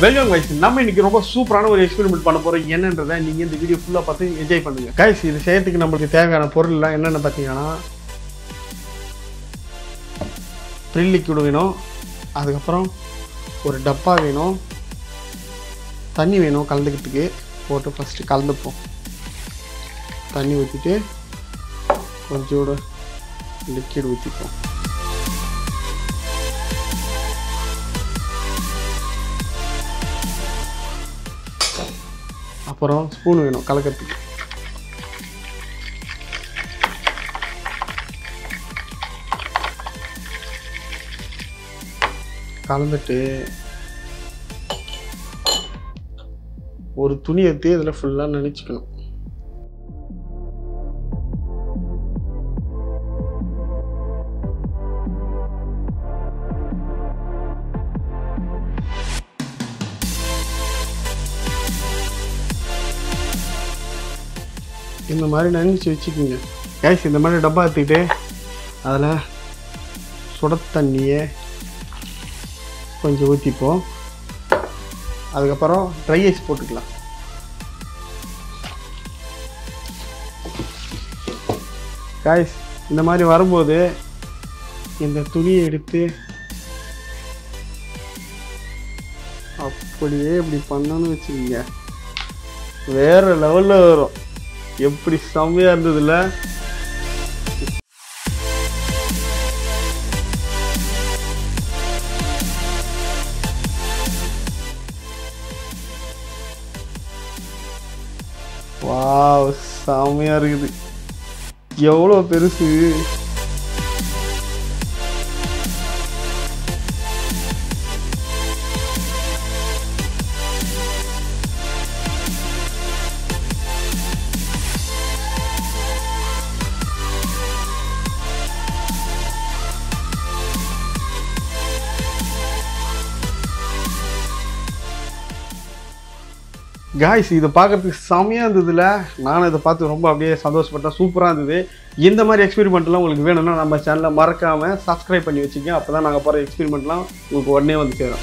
Welcome guys. நம்ம இன்னைக்கு ரொம்ப சூப்பரான ஒரு எக்ஸ்பெரிமெண்ட் பண்ண போறோம். என்னன்றதை நீங்க இந்த வீடியோ ஃபுல்லா பார்த்து என்ஜாய் பண்ணுங்க கைஸ். இது செய்யறதுக்கு நம்மளுக்கு தேவையான பொருள் எல்லாம் என்னென்ன பார்த்தீங்கன்னா, ப்ரில் லிக்விட் வேணும், அதுக்கப்புறம் ஒரு டப்பா வேணும், தண்ணி வேணும் கலந்துக்கிறதுக்கு. போட்டு ஃபஸ்ட்டு கலந்துப்போம். தண்ணி ஊற்றிட்டு கொஞ்சோட லிக்விட் ஊற்றிப்போம். அப்புறம் ஸ்பூன் வேணும் கலக்கிறதுக்கு. கலந்துட்டு ஒரு துணி எடுத்து இதில் ஃபுல்லாக நினச்சிக்கணும். இந்த மாதிரி நினச்சி வச்சுக்கோங்க கேஸ். இந்த மாதிரி டப்பா எடுத்துக்கிட்டு அதில் சுட தண்ணியை கொஞ்சம் ஊற்றிப்போம். அதுக்கப்புறம் ட்ரை ஐஸ் போட்டுக்கலாம். காய்ஸ் இந்த மாதிரி வரும்போது இந்த துணியை எடுத்து அப்படியே இப்படி பண்ணணும்னு வச்சுக்கோங்க, வேற லெவலில் வரும். எப்படி செம்மையாக இருந்ததுல. வாவ், செம்மையா இருக்குது. எவ்வளோ பெருசு. காய்ஸ் இதை பார்க்கறதுக்கு செம்மையாக இருந்ததுல. நானும் இதை பார்த்து ரொம்ப அப்படியே சந்தோஷப்பட்டேன். சூப்பராக இருந்தது. இந்த மாதிரி எக்ஸ்பெரிமெண்ட்லாம் உங்களுக்கு வேணும்னா நம்ம சேனலை மறக்காமல் சப்ஸ்கிரைப் பண்ணி வச்சுக்கோங்க. அப்போ தான் நாங்கள் போகிற எக்ஸ்பெரிமெண்ட்லாம் உங்களுக்கு உடனே வந்து சேரும்.